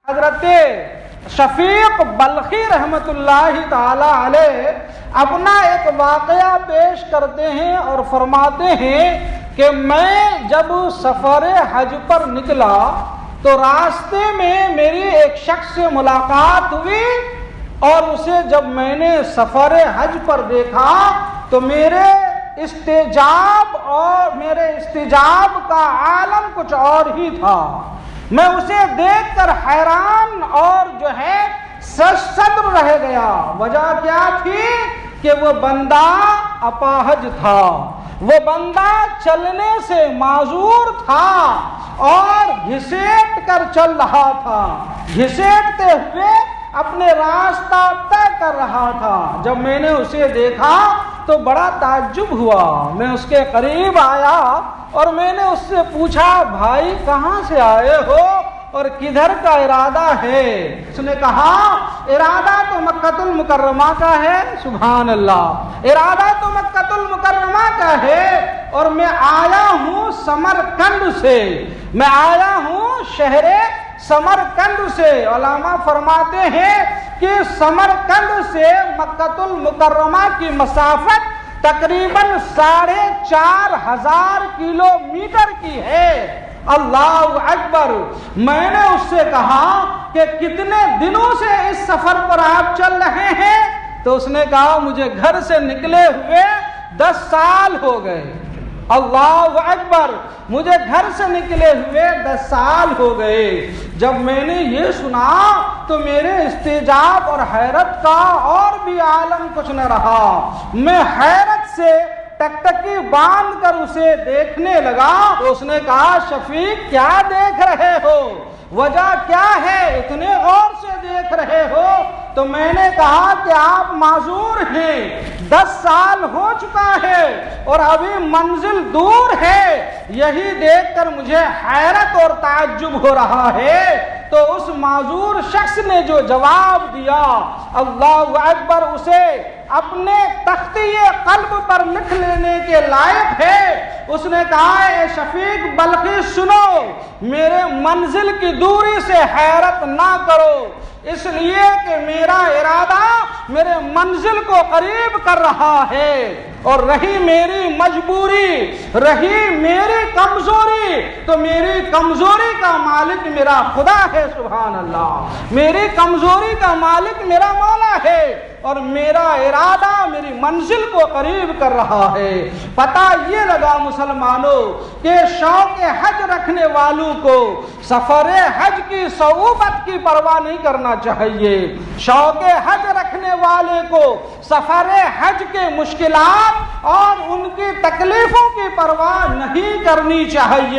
حضرت شفیق بلخی رحمت اللہ تعالی علیہ اپنا ایک واقعہ پیش کرتے ہیں اور فرماتے ہیں کہ میں جب سفر حج پر نکلا تو راستے میں میری ایک شخص سے ملاقات ہوئی اور اسے جب میں نے سفر حج پر دیکھا تو میرے استجاب کا عالم کچھ اور ہی تھا۔ میں اسے دیکھ کر حیران اور صدر رہ گیا۔ وجہ کیا تھی کہ وہ بندہ اپاہج تھا، وہ بندہ چلنے سے معذور تھا اور گھسیٹ کر چل رہا تھا، گھسیٹتے ہوئے اپنے راستہ طے کر رہا تھا۔ جب میں نے اسے دیکھا تو بڑا تعجب ہوا۔ میں اس کے قریب آیا اور میں نے اس سے پوچھا، بھائی کہاں سے آئے ہو اور کدھر کا ارادہ ہے؟ اس نے کہا، ارادہ تو مکہ المکرمہ کا ہے۔ سبحان اللہ، ارادہ تو مکہ المکرمہ کا ہے اور میں آیا ہوں سمرقند سے، میں آیا ہوں شہر سمرقند سے۔ علماء فرماتے ہیں کہ سمرقند سے مکہ المکرمہ کی مسافت تقریباً 4500 کلومیٹر کی ہے۔ اللہ اکبر۔ میں نے اس سے کہا کہ کتنے دنوں سے اس سفر پر آپ چل رہے ہیں؟ تو اس نے کہا، مجھے گھر سے نکلے ہوئے 10 سال ہو گئے۔ اللہ اکبر، مجھے گھر سے نکلے ہوئے 10 سال ہو گئے۔ جب میں نے یہ سنا تو میرے استعجاب اور حیرت کا اور بھی عالم کچھ نہ رہا۔ میں حیرت سے ٹکٹکی باندھ کر اسے دیکھنے لگا تو اس نے کہا، شفیق کیا دیکھ رہے ہو؟ وجہ کیا ہے اتنے غور سے دیکھ رہے ہو؟ تو میں نے کہا کہ آپ معذور ہیں، 10 سال ہو چکا ہے اور ابھی منزل دور ہے۔ یہی دیکھ کر مجھے حیرت اور تعجب ہو رہا ہے۔ تو اس معذور شخص نے جو جواب دیا، اللہ اکبر، اسے اپنے تختیہ قلب پر لکھ لینے کے لائق ہے۔ اس نے کہا، اے شفیق بلخی سنو، میرے منزل کی دوری سے حیرت نہ کرو، اس لیے کہ میرا ارادہ میرے منزل کو قریب کر رہا ہے، اور رہی میری مجبوری، رہی میری کمزوری، تو میری کمزوری کا مالک میرا خدا ہے۔ سبحان اللہ، میری کمزوری کا مالک میرا مولا ہے اور میرا ارادہ میری منزل کو قریب کر رہا ہے۔ پتہ یہ لگا مسلمانوں کہ شوق حج رکھنے والوں کو سفر حج کی صعوبت کی پرواہ نہیں کرنا چاہیے۔ شوق حج رکھنے والے کو سفر حج کے مشکلات اور ان کی تکلیفوں کی پرواہ نہیں کرنی چاہیے۔